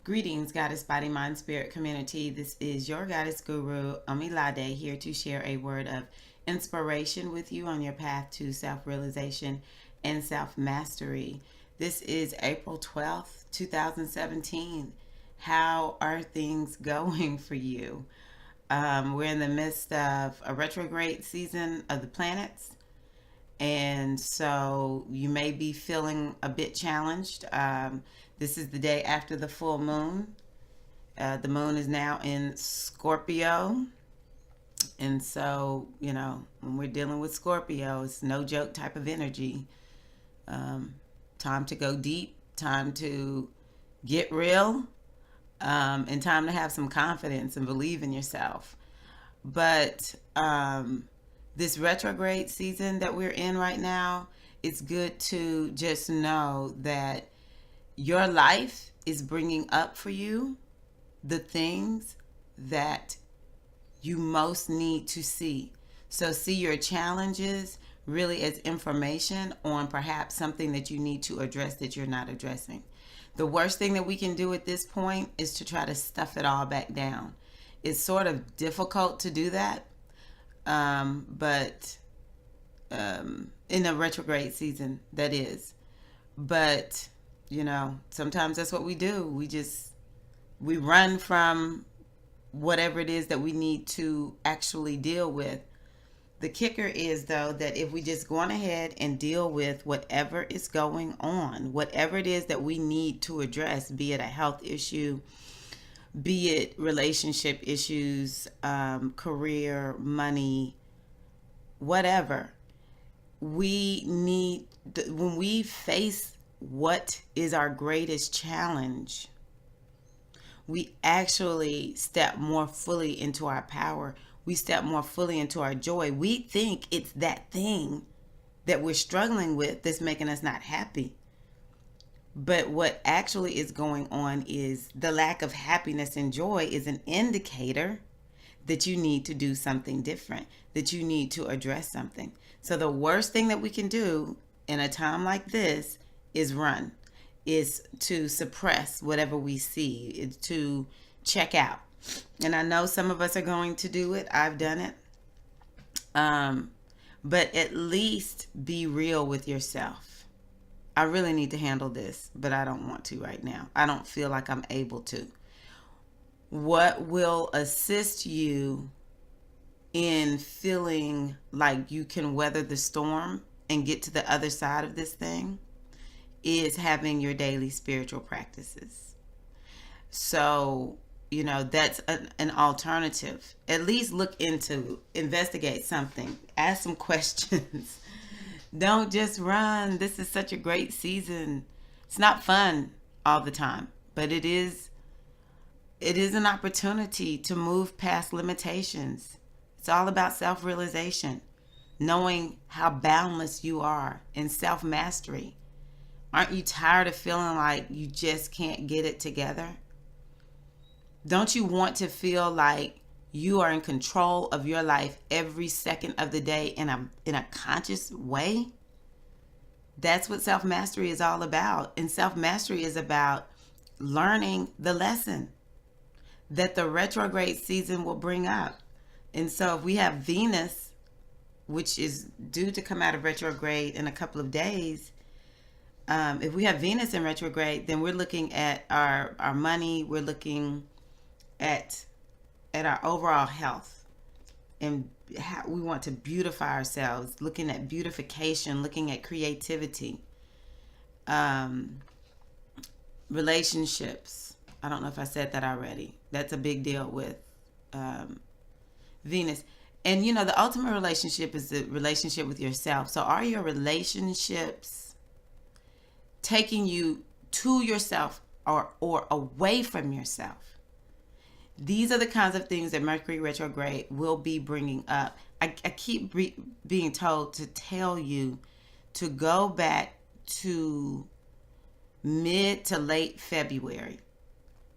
Greetings, Goddess Body Mind Spirit community. This is your Goddess Guru, Omilade, here to share a word of inspiration with you on your path to self-realization and self-mastery. This is April 12th, 2017. How are things going for you? We're in the midst of a retrograde season of the planets, and so you may be feeling a bit challenged. This is the day after the full moon. The moon is now in Scorpio, and so when we're dealing with Scorpio, it's no joke type of energy. um, Time to go deep, time to get real, and time to have some confidence and believe in yourself. But this retrograde season that we're in right now, it's good to just know that your life is bringing up for you the things that you most need to see. So see your challenges really as information on perhaps something that you need to address that you're not addressing. The worst thing that we can do at this point is to try to stuff it all back down. It's sort of difficult to do that, but in a retrograde season, that is. But sometimes that's what we do. We run from whatever it is that we need to actually deal with. The kicker is, though, that if we just go on ahead and deal with whatever is going on, whatever it is that we need to address, be it a health issue, be it relationship issues, career, money, whatever, when we face what is our greatest challenge, we actually step more fully into our power. We step more fully into our joy. We think it's that thing that we're struggling with that's making us not happy. But what actually is going on is the lack of happiness and joy is an indicator that you need to do something different, that you need to address something. So the worst thing that we can do in a time like this is run, is to suppress whatever we see, is to check out. And I know some of us are going to do it. I've done it. But at least be real with yourself. I really need to handle this, but I don't want to right now. I don't feel like I'm able to. What will assist you in feeling like you can weather the storm and get to the other side of this thing is having your daily spiritual practices. So, that's an alternative. At least investigate something, ask some questions. Don't just run. This is such a great season. It's not fun all the time, but it is an opportunity to move past limitations. It's all about self-realization, knowing how boundless you are, and self-mastery. Aren't you tired of feeling like you just can't get it together? Don't you want to feel like you are in control of your life every second of the day in a conscious way? That's what self-mastery is all about. And self-mastery is about learning the lesson that the retrograde season will bring up. And so if we have Venus, which is due to come out of retrograde in a couple of days, if we have Venus in retrograde, then we're looking at our money, we're looking at our overall health, and how we want to beautify ourselves, looking at beautification, looking at creativity, relationships. I don't know if I said that already. That's a big deal with Venus. And the ultimate relationship is the relationship with yourself. So are your relationships taking you to yourself or away from yourself? These are the kinds of things that Mercury retrograde will be bringing up. I keep being told to tell you to go back to mid to late February.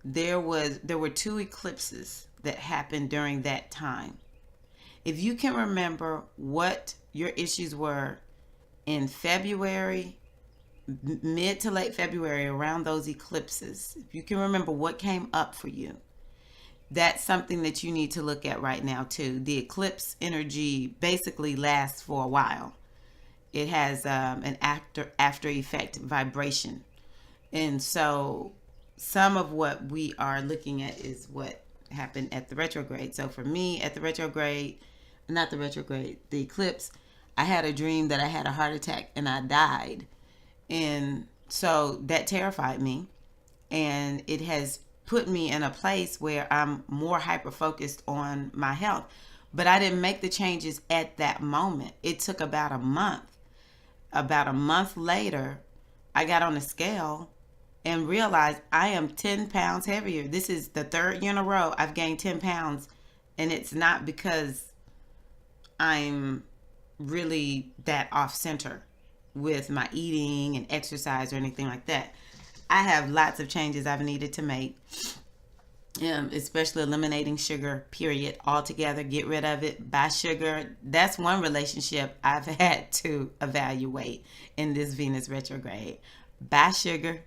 There were 2 eclipses that happened during that time. If you can remember what your issues were in February, mid to late February, around those eclipses, if you can remember what came up for you, that's something that you need to look at right now too. The eclipse energy basically lasts for a while. It has an after effect vibration, and so some of what we are looking at is what happened at the retrograde. So for me, at the retrograde, not the retrograde, the eclipse, I had a dream that I had a heart attack and I died, and so that terrified me, and it has put me in a place where I'm more hyper focused on my health. But I didn't make the changes at that moment. It took about a month. About a month later, I got on the scale and realized I am 10 pounds heavier. This is the third year in a row I've gained 10 pounds. And it's not because I'm really that off center with my eating and exercise or anything like that. I have lots of changes I've needed to make, especially eliminating sugar, period, altogether. Get rid of it. Buy sugar. That's one relationship I've had to evaluate in this Venus retrograde. Buy sugar.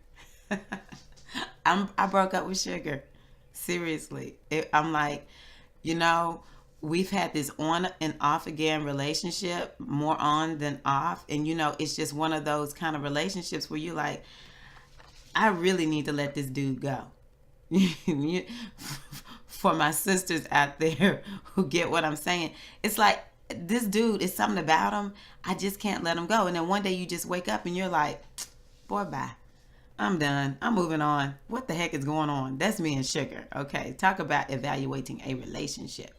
I broke up with sugar. Seriously. I'm like, we've had this on and off again relationship, more on than off. And, it's just one of those kind of relationships where you're like, I really need to let this dude go. For my sisters out there who get what I'm saying, it's like, this dude, is something about him. I just can't let him go. And then one day you just wake up and you're like, boy, bye. I'm done. I'm moving on. What the heck is going on? That's me and sugar. Okay. Talk about evaluating a relationship.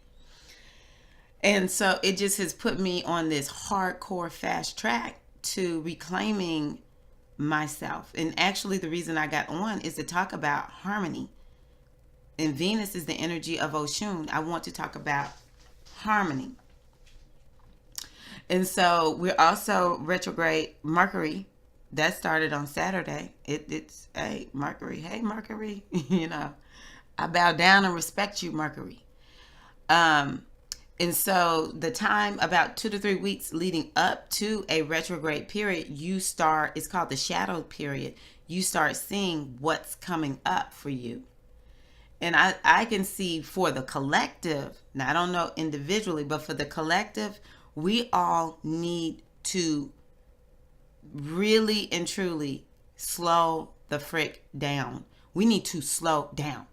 And so it just has put me on this hardcore fast track to reclaiming myself. And actually the reason I got on is to talk about harmony. And Venus is the energy of Oshun. I want to talk about harmony. And so we're also retrograde Mercury. That started on Saturday. It's, hey, Mercury. Hey, Mercury. I bow down and respect you, Mercury. And so the time, about 2 to 3 weeks leading up to a retrograde period, it's called the shadow period. You start seeing what's coming up for you. And I can see for the collective, now I don't know individually, but for the collective, we all need to really and truly slow the frick down. We need to slow down.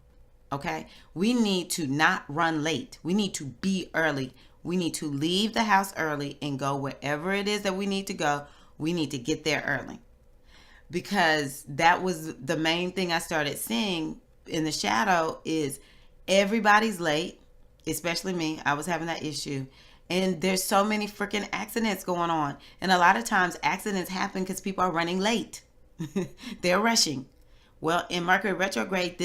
Okay? We need to not run late. We need to be early. We need to leave the house early and go wherever it is that we need to go. We need to get there early. Because that was the main thing I started seeing in the shadow is everybody's late, especially me. I was having that issue. And there's so many freaking accidents going on. And a lot of times accidents happen because people are running late. They're rushing. Well, in Mercury retrograde,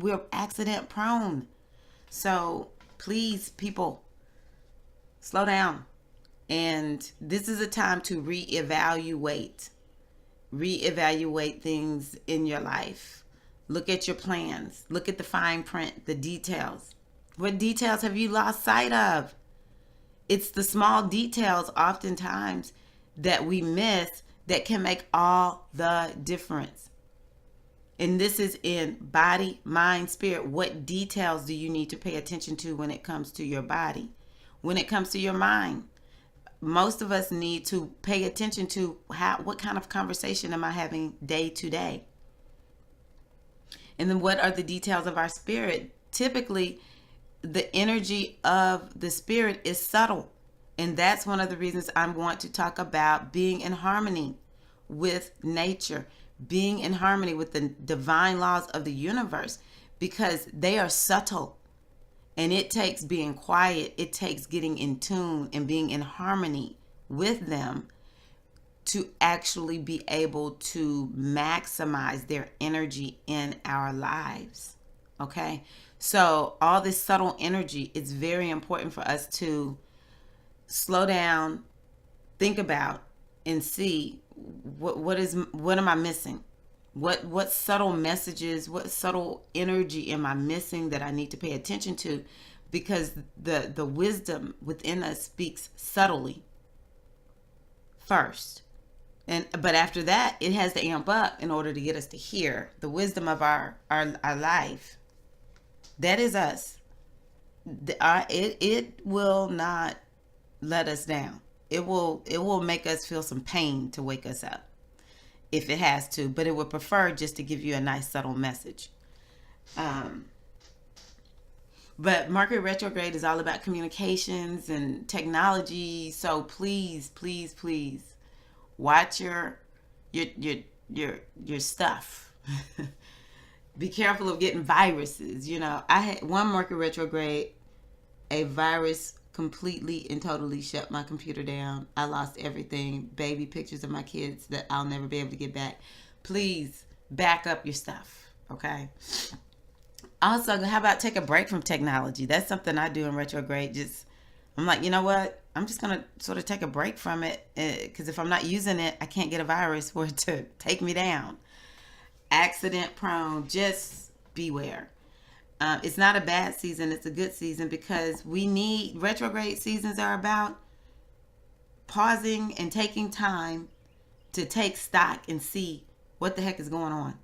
we're accident prone. So please, people, slow down. And this is a time to reevaluate things in your life. Look at your plans. Look at the fine print, the details. What details have you lost sight of? It's the small details oftentimes that we miss that can make all the difference. And this is in body, mind, spirit. What details do you need to pay attention to when it comes to your body? When it comes to your mind? Most of us need to pay attention to what kind of conversation am I having day to day? And then what are the details of our spirit? Typically, the energy of the spirit is subtle. And that's one of the reasons I'm going to talk about being in harmony with nature, being in harmony with the divine laws of the universe, because they are subtle. And it takes being quiet. It takes getting in tune and being in harmony with them to actually be able to maximize their energy in our lives. Okay? So all this subtle energy, it's very important for us to slow down, think about, and see what am I missing? What subtle messages, what subtle energy am I missing that I need to pay attention to? Because the wisdom within us speaks subtly first. And but after that, it has to amp up in order to get us to hear the wisdom of our life. That is us. It will not let us down. It will make us feel some pain to wake us up if it has to, but it would prefer just to give you a nice subtle message. Um, but Mercury retrograde is all about communications and technology. So please, please, please watch your your your stuff. Be careful of getting viruses. I had one Mercury retrograde, a virus completely and totally shut my computer down. I lost everything, baby pictures of my kids that I'll never be able to get back. Please back up your stuff, okay? Also, how about take a break from technology? That's something I do in retrograde. Just, I'm like, you know what? I'm just going to sort of take a break from it because if I'm not using it, I can't get a virus for it to take me down. Accident prone, just beware. It's not a bad season, it's a good season because we need retrograde seasons are about pausing and taking time to take stock and see what the heck is going on.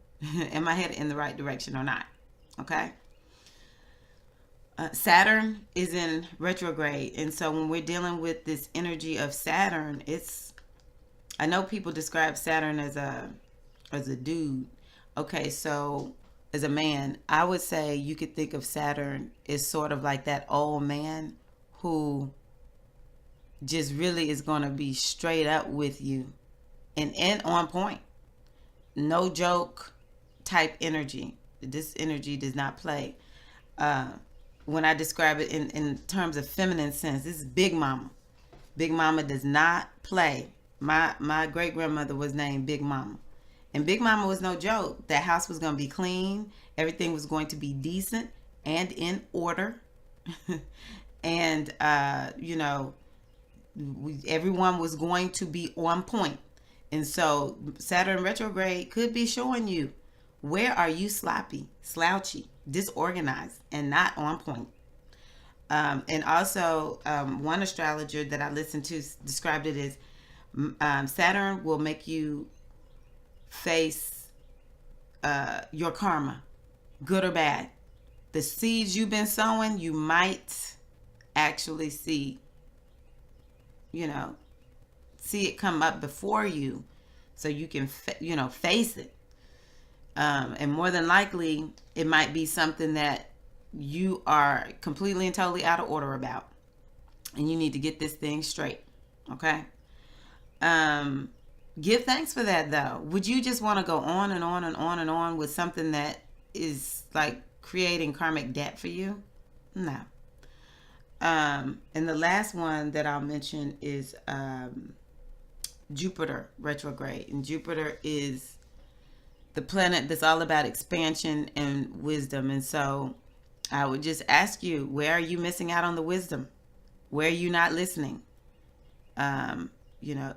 Am I headed in the right direction or not? Okay. Saturn is in retrograde, and so when we're dealing with this energy of Saturn, I know people describe Saturn as a dude. Okay, so as a man, I would say you could think of Saturn as sort of like that old man who just really is going to be straight up with you and on point. No joke type energy. This energy does not play. When I describe it in terms of feminine sense, this is Big Mama. Big Mama does not play. My great grandmother was named Big Mama. And Big Mama was no joke. That house was going to be clean. Everything was going to be decent and in order. And, everyone was going to be on point. And so Saturn retrograde could be showing you, where are you sloppy, slouchy, disorganized, and not on point? And also, one astrologer that I listened to described it as Saturn will make you face your karma, good or bad. The seeds you've been sowing, you might actually see it come up before you so you can face it. And more than likely it might be something that you are completely and totally out of order about, and you need to get this thing straight. Okay. Give thanks for that, though. Would you just want to go on and on and on and on with something that is like creating karmic debt for you? No. And the last one that I'll mention is Jupiter retrograde. And Jupiter is the planet that's all about expansion and wisdom. And so I would just ask you, where are you missing out on the wisdom? Where are you not listening?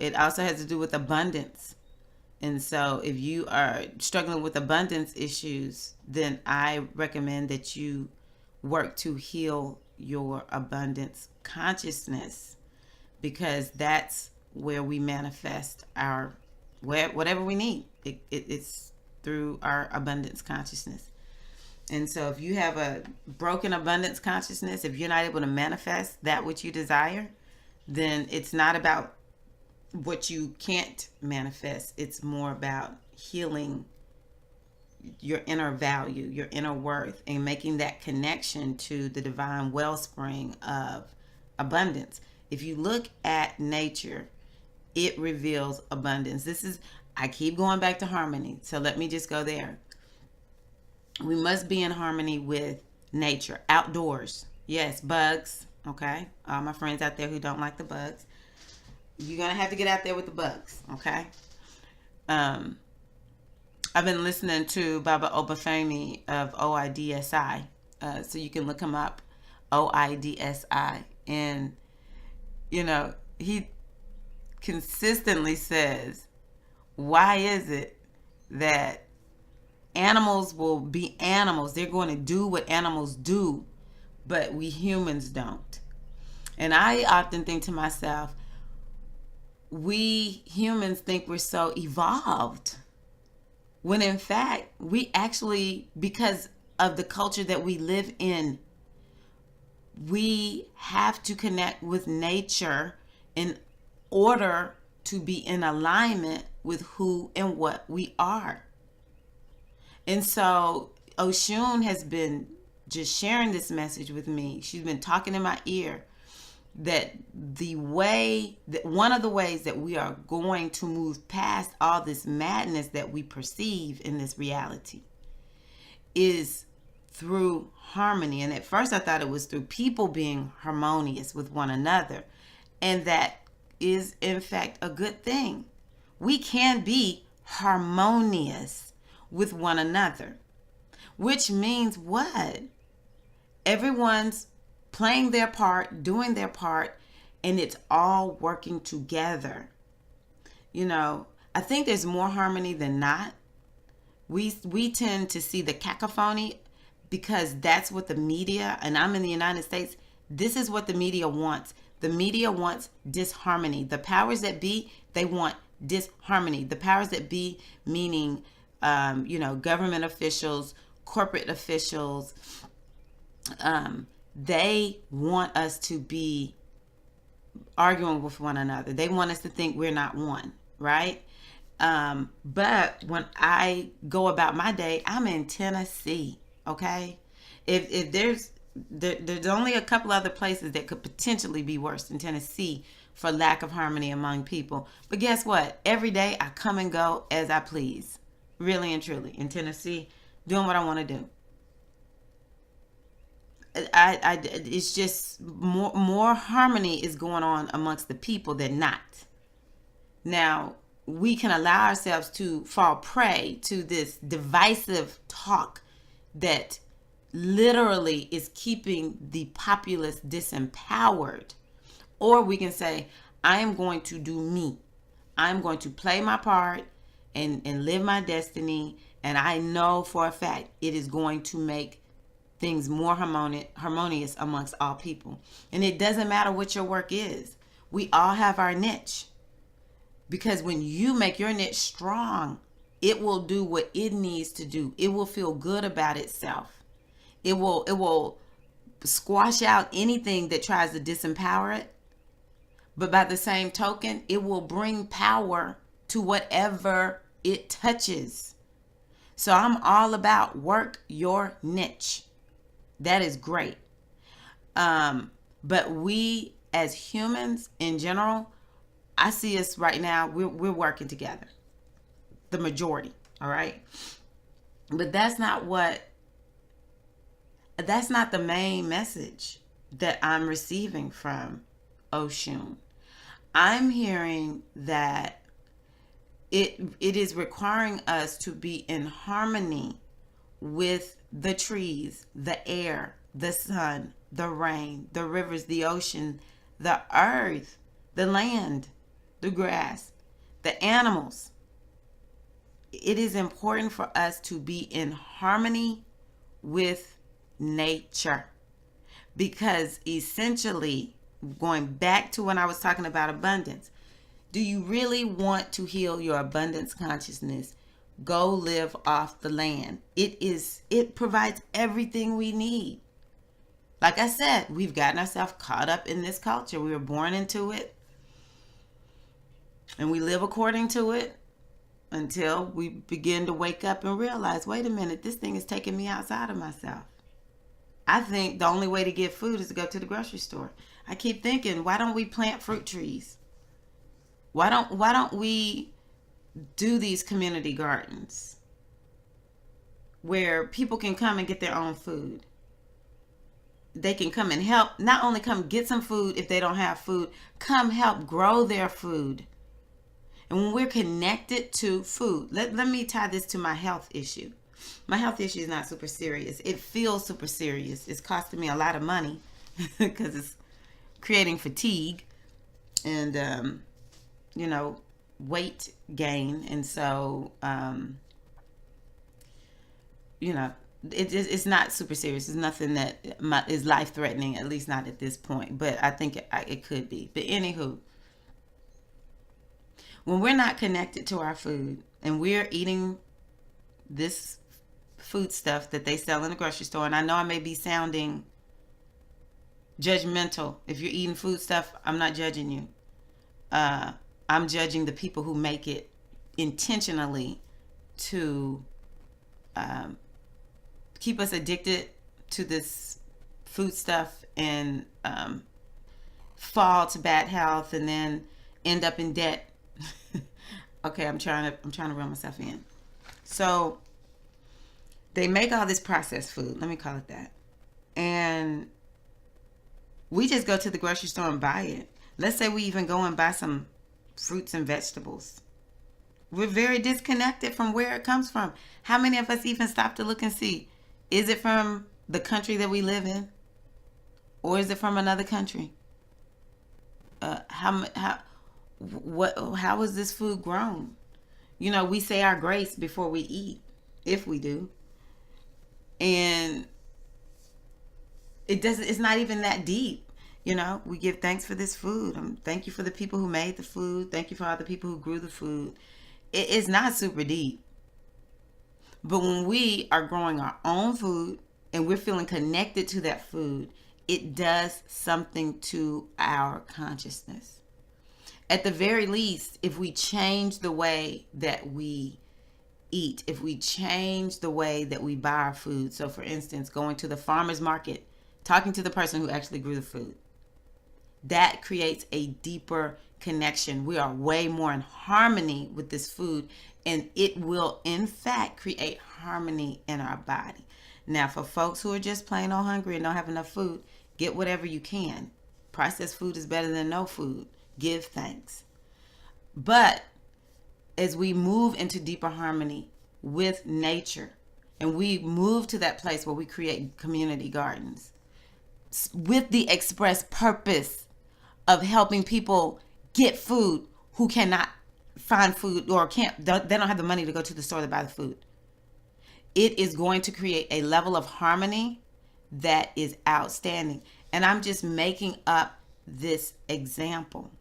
It also has to do with abundance. And so if you are struggling with abundance issues, then I recommend that you work to heal your abundance consciousness, because that's where we manifest whatever we need. It's through our abundance consciousness. And so if you have a broken abundance consciousness, if you're not able to manifest that which you desire, then it's not about what you can't manifest. It's more about healing your inner value, your inner worth, and making that connection to the divine wellspring of abundance. If you look at nature, it reveals abundance. I keep going back to harmony, so let me just go there. We must be in harmony with nature, outdoors. Yes, bugs, okay? All my friends out there who don't like the bugs, you're going to have to get out there with the bugs, okay? I've been listening to Baba Obafemi of OIDSI, so you can look him up, OIDSI. And, he consistently says, why is it that animals will be animals? They're going to do what animals do, but we humans don't. And I often think to myself, we humans think we're so evolved, when in fact, we actually, because of the culture that we live in, we have to connect with nature in order to be in alignment with who and what we are. And so Oshun has been just sharing this message with me. She's been talking in my ear that one of the ways that we are going to move past all this madness that we perceive in this reality is through harmony. And at first I thought it was through people being harmonious with one another. And that is in fact a good thing. We can be harmonious with one another, which means what? Everyone's playing their part, doing their part, and it's all working together. I think there's more harmony than not. We tend to see the cacophony because that's what the media, and I'm in the United States, this is what the media wants. The media wants disharmony. The powers that be, they want disharmony. The powers that be, meaning, government officials, corporate officials, they want us to be arguing with one another. They want us to think we're not one, right? But when I go about my day, I'm in Tennessee, okay? If there's only a couple other places that could potentially be worse than Tennessee for lack of harmony among people. But guess what? Every day I come and go as I please, really and truly, in Tennessee, doing what I want to do. It's just more harmony is going on amongst the people than not. Now, we can allow ourselves to fall prey to this divisive talk that literally is keeping the populace disempowered. Or we can say, I am going to do me. I'm going to play my part and live my destiny. And I know for a fact it is going to make things more harmonious amongst all people. And it doesn't matter what your work is. We all have our niche. Because when you make your niche strong, it will do what it needs to do. It will feel good about itself. It will squash out anything that tries to disempower it. But by the same token, it will bring power to whatever it touches. So I'm all about work your niche. That is great. But we as humans in general, I see us right now, we're working together. The majority, all right? But that's not the main message that I'm receiving from Oshun. I'm hearing that it is requiring us to be in harmony with the trees, the air, the sun, the rain, the rivers, the ocean, the earth, the land, the grass, the animals. It is important for us to be in harmony with nature, because essentially, going back to when I was talking about abundance, do you really want to heal your abundance consciousness? Go live off the land. It provides everything we need. Like I said, we've gotten ourselves caught up in this culture. We were born into it, and we live according to it until we begin to wake up and realize, wait a minute, this thing is taking me outside of myself. I think the only way to get food is to go to the grocery store. I keep thinking, why don't we plant fruit trees? Why don't we do these community gardens where people can come and get their own food? They can come and help, not only come get some food if they don't have food, come help grow their food. And when we're connected to food, let me tie this to my health issue. My health issue is not super serious. It feels super serious. It's costing me a lot of money because it's creating fatigue and, weight gain. And so, it's not super serious. It's nothing that is life-threatening, at least not at this point. But I think it could be. But anywho, When we're not connected to our food and we're eating this food stuff that they sell in the grocery store, and I know I may be sounding judgmental. If you're eating food stuff, I'm not judging you. I'm judging the people who make it intentionally to keep us addicted to this food stuff and fall to bad health and then end up in debt. Okay, I'm trying to reel myself in. So they make all this processed food, let me call it that, and we just go to the grocery store and buy it. Let's say we even go and buy some fruits and vegetables. We're very disconnected from where it comes from. How many of us even stop to look and see, is it from the country that we live in, or is it from another country? How is this food grown? You know, we say our grace before we eat, if we do, and it's not even that deep. You know, we give thanks for this food. Thank you for the people who made the food. Thank you for all the people who grew the food. It's not super deep. But when we are growing our own food and we're feeling connected to that food, it does something to our consciousness. At the very least, if we change the way that we eat, if we change the way that we buy our food. So for instance, going to the farmer's market, talking to the person who actually grew the food, that creates a deeper connection. We are way more in harmony with this food, and it will in fact create harmony in our body. Now, for folks who are just plain old hungry and don't have enough food, get whatever you can. Processed food is better than no food. Give thanks. But as we move into deeper harmony with nature, and we move to that place where we create community gardens with the express purpose of helping people get food who cannot find food or they don't have the money to go to the store to buy the food, it is going to create a level of harmony that is outstanding. And I'm just making up this example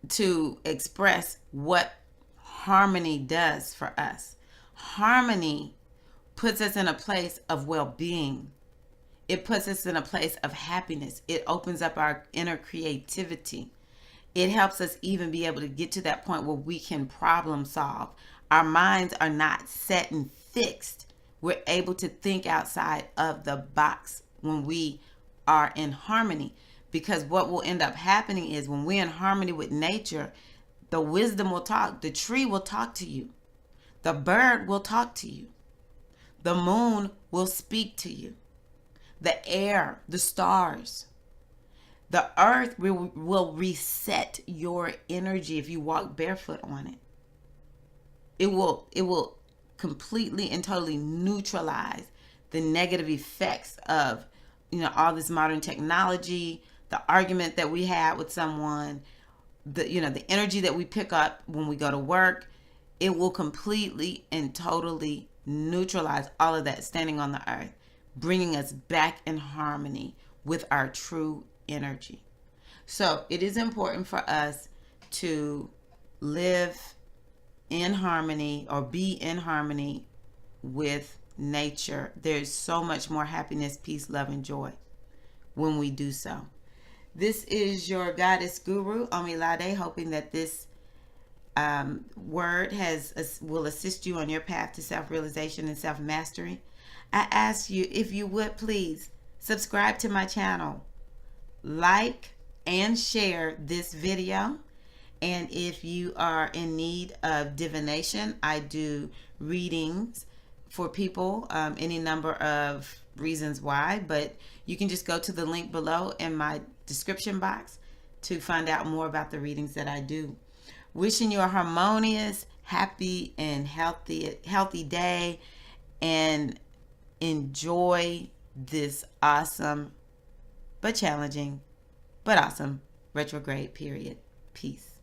to express what harmony does for us. Harmony puts us in a place of well-being. It puts us in a place of happiness. It opens up our inner creativity. It helps us even be able to get to that point where we can problem solve. Our minds are not set and fixed. We're able to think outside of the box when we are in harmony. Because what will end up happening is when we're in harmony with nature, the wisdom will talk. The tree will talk to you. The bird will talk to you. The moon will speak to you. The air, the stars, the earth will reset your energy if you walk barefoot on it. It will completely and totally neutralize the negative effects of, all this modern technology, the argument that we had with someone, the energy that we pick up when we go to work. It will completely and totally neutralize all of that standing on the earth, bringing us back in harmony with our true energy. So it is important for us to live in harmony or be in harmony with nature. There's so much more happiness, peace, love, and joy when we do so. This is your goddess guru, Omilade, hoping that this word will assist you on your path to self-realization and self-mastery. I ask you, if you would please subscribe to my channel, like and share this video. And if you are in need of divination, I do readings for people, any number of reasons why, but you can just go to the link below in my description box to find out more about the readings that I do. Wishing you a harmonious, happy, and healthy day, and enjoy this awesome but challenging but awesome retrograde period. Peace.